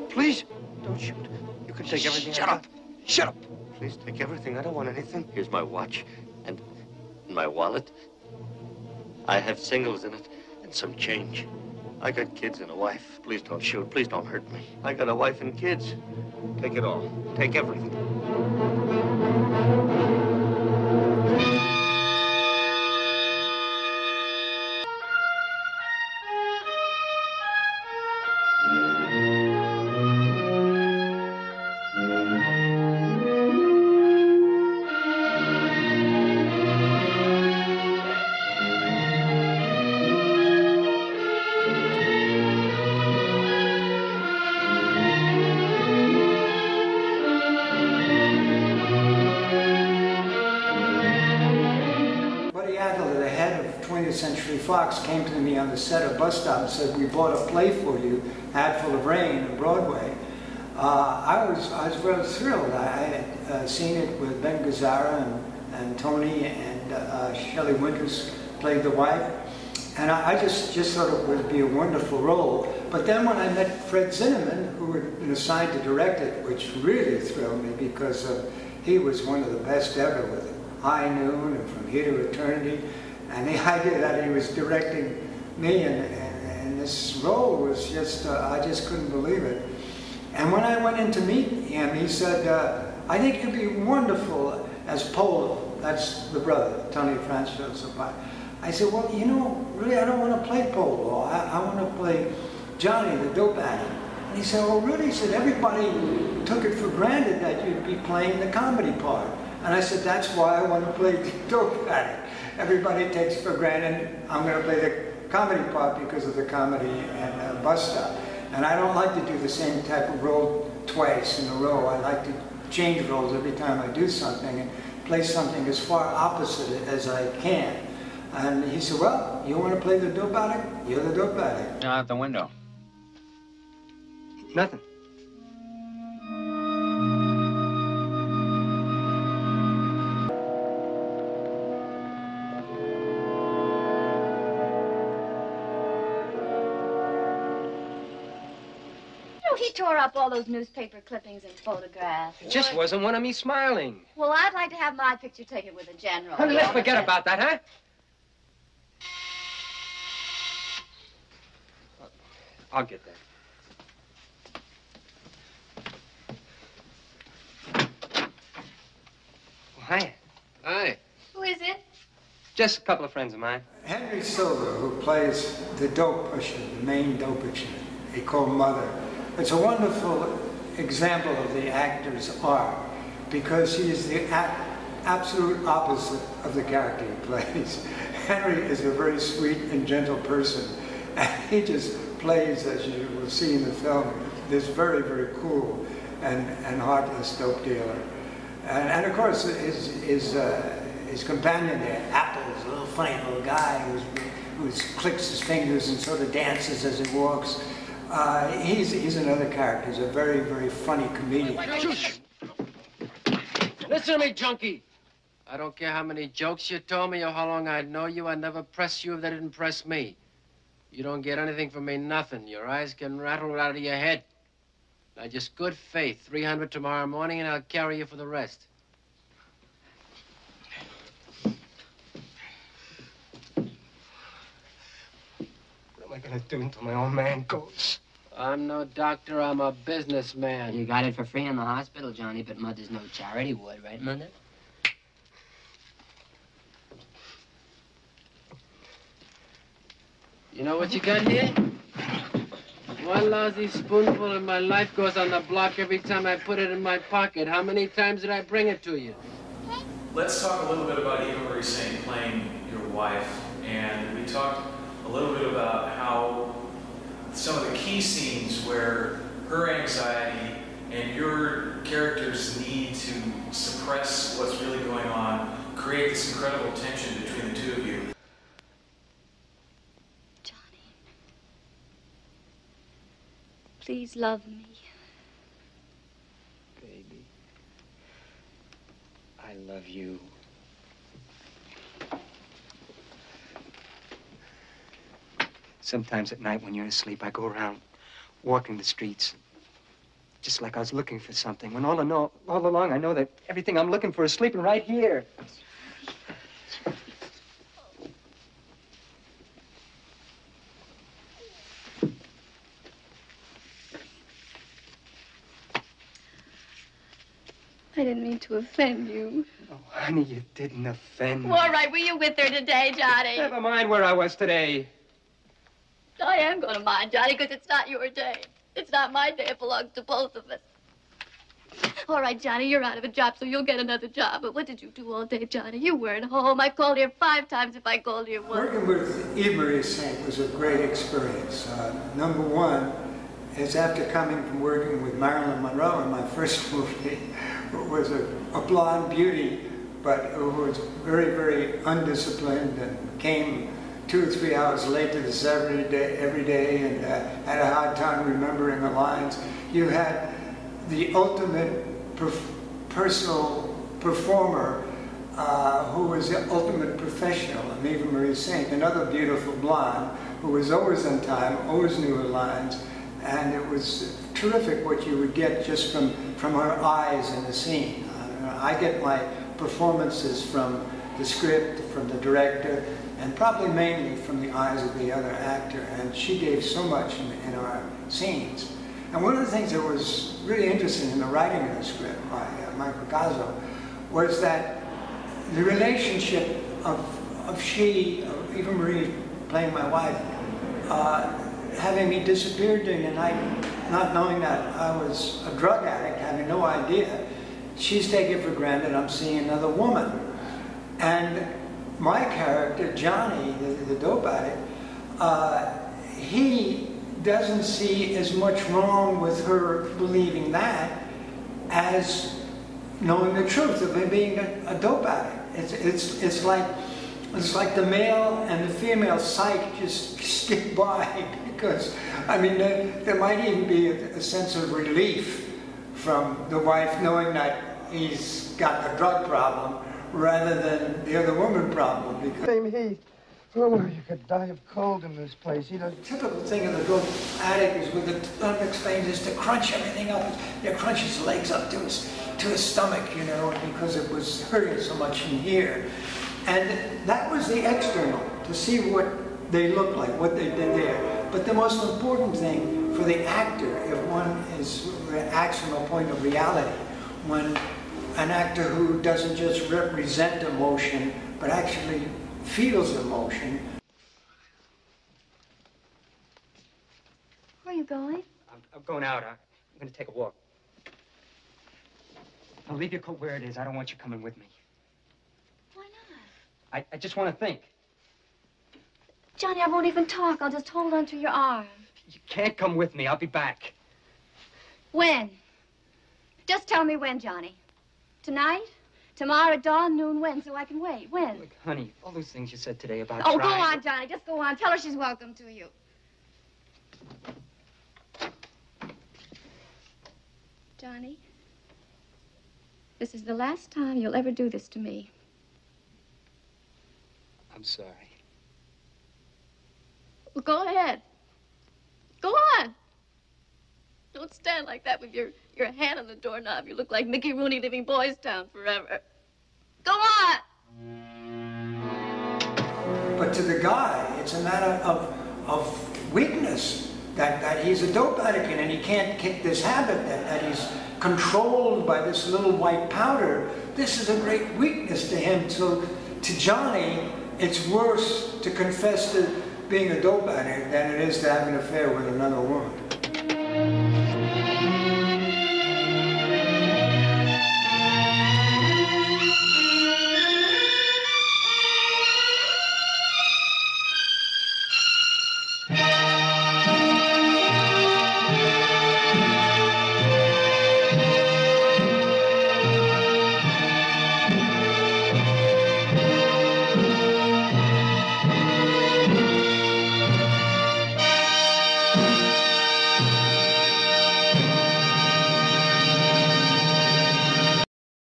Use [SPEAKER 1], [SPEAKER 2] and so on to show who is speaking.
[SPEAKER 1] Please, don't shoot. You can take everything.
[SPEAKER 2] Shut up. Shut up.
[SPEAKER 1] Please take everything. I don't want anything. Here's my watch and my wallet. I have singles in it and some change. I got kids and a wife. Please don't shoot. Please don't hurt me. I got a wife and kids. Take it all. Take everything.
[SPEAKER 3] Fox came to me on the set of Bus Stop and said, "We bought a play for you, Hatful of Rain, on Broadway." I was really thrilled. I had seen it with Ben Gazzara and Tony, and Shelley Winters played the wife, and I just thought it would be a wonderful role. But then when I met Fred Zinnemann, who had been assigned to direct it, which really thrilled me because he was one of the best ever with High Noon and From Here to Eternity. And the idea that he was directing me and this role was just, I just couldn't believe it. And when I went in to meet him, he said, "I think you'd be wonderful as Polo." That's the brother, Tony Franco's part. I said, "Well, you know, really, I don't want to play Polo. I want to play Johnny, the dope addict." And he said, "Oh, really?" He said, "Everybody took it for granted that you'd be playing the comedy part." And I said, "That's why I want to play the dope addict. Everybody takes for granted I'm going to play the comedy part because of the comedy and Bus Stop. And I don't like to do the same type of role twice in a row. I like to change roles every time I do something and play something as far opposite as I can." And he said, "Well, you want to play the dope addict? You're the dope addict."
[SPEAKER 2] Out the window.
[SPEAKER 1] Nothing.
[SPEAKER 4] He tore up all those newspaper clippings and photographs.
[SPEAKER 2] It just wasn't one of me smiling.
[SPEAKER 4] Well, I'd like to have my picture taken with the general.
[SPEAKER 2] Honey, let's forget about that, huh? I'll get that. Well, hi. Hi.
[SPEAKER 4] Who is it?
[SPEAKER 2] Just a couple of friends of mine.
[SPEAKER 3] Henry Silver, who plays the dope pusher, the main dope pusher, he called Mother. It's a wonderful example of the actor's art because he is the absolute opposite of the character he plays. Henry is a very sweet and gentle person, and he just plays, as you will see in the film, this very, very cool and heartless dope dealer. And of course, his companion there, Apple's a little funny little guy who clicks his fingers and sort of dances as he walks. He's another character. He's a very, very funny comedian.
[SPEAKER 2] Listen to me, junkie. I don't care how many jokes you told me or how long I'd know you. I'd never press you if they didn't press me. You don't get anything from me, nothing. Your eyes can rattle out of your head. Now, just good faith. 300 tomorrow morning, and I'll carry you for the rest.
[SPEAKER 1] What am I going to do until my old man goes?
[SPEAKER 2] I'm no doctor. I'm a businessman.
[SPEAKER 5] You got it for free in the hospital, Johnny, but Mother's no charity ward, right, Mother?
[SPEAKER 2] You know what you got here? One lousy spoonful of my life goes on the block every time I put it in my pocket. How many times did I bring it to you?
[SPEAKER 6] Let's talk a little bit about Eva Marie Saint playing your wife. And we talked a little bit about how some of the key scenes where her anxiety and your character's need to suppress what's really going on create this incredible tension between the two of you.
[SPEAKER 4] Johnny, please love me.
[SPEAKER 1] Baby, I love you. Sometimes at night when you're asleep, I go around
[SPEAKER 7] walking the streets, just like I was looking for something, when all along I know that everything I'm looking for is sleeping right here.
[SPEAKER 4] I didn't mean to offend you.
[SPEAKER 7] Oh, honey, you didn't offend me.
[SPEAKER 4] Well, all right, were you with her today, Johnny?
[SPEAKER 7] Never mind where I was today.
[SPEAKER 4] I am going to mind, Johnny, because it's not your day. It's not my day. It belongs to both of us. All right, Johnny, you're out of a job, so you'll get another job. But what did you do all day, Johnny? You weren't home. I called here 5 times if I called here once.
[SPEAKER 3] Working with Marie Saint was a great experience. Number one is after coming from working with Marilyn Monroe in my first movie, it was a blonde beauty, but who was very, very undisciplined and came 2 or 3 hours late to this every day and had a hard time remembering the lines. You had the ultimate personal performer who was the ultimate professional, Eva Marie Saint, another beautiful blonde who was always on time, always knew her lines, and it was terrific what you would get just from her eyes in the scene. I get my performances from the script, from the director, and probably mainly from the eyes of the other actor, and she gave so much in our scenes. And one of the things that was really interesting in the writing of the script by Michael Gazzo was that the relationship of Eva Marie playing my wife, having me disappear during the night, not knowing that I was a drug addict, having no idea. She's taking for granted I'm seeing another woman. And my character, Johnny, the dope addict, he doesn't see as much wrong with her believing that as knowing the truth of him being a dope addict. It's like the male and the female psyche just skip by, because, I mean, there might even be a sense of relief from the wife knowing that he's got a drug problem rather than the other woman problem. Because
[SPEAKER 8] Same heat. Oh, you could die of cold in this place. You know,
[SPEAKER 3] the typical thing of the dope addict is with the unexplained is to crunch everything up. You crunch his legs up to his stomach, you know, because it was hurting so much in here. And that was the external, to see what they looked like, what they did there. But the most important thing for the actor, if one acts from a point of reality, when an actor who doesn't just represent emotion, but actually feels emotion.
[SPEAKER 4] Where are you going?
[SPEAKER 7] I'm going out. I'm going to take a walk. I'll leave your coat where it is. I don't want you coming with me.
[SPEAKER 4] Why not?
[SPEAKER 7] I just want to think.
[SPEAKER 4] Johnny, I won't even talk. I'll just hold on to your arm.
[SPEAKER 7] You can't come with me. I'll be back.
[SPEAKER 4] When? Just tell me when, Johnny. Tonight? Tomorrow at dawn, noon, when, so I can wait. When?
[SPEAKER 7] Look, honey, all those things you said today about
[SPEAKER 4] Oh,
[SPEAKER 7] trying...
[SPEAKER 4] go on, Johnny. Just go on. Tell her she's welcome to you. Johnny, this is the last time you'll ever do this to me.
[SPEAKER 7] I'm sorry.
[SPEAKER 4] Well, go ahead. Go on. Don't stand like that with your hand on the doorknob. You look like Mickey Rooney leaving Boys Town forever. Go on!
[SPEAKER 3] But to the guy, it's a matter of weakness, that he's a dope addict and he can't kick this habit, that he's controlled by this little white powder. This is a great weakness to him. So to Johnny, it's worse to confess to being a dope addict than it is to have an affair with another woman.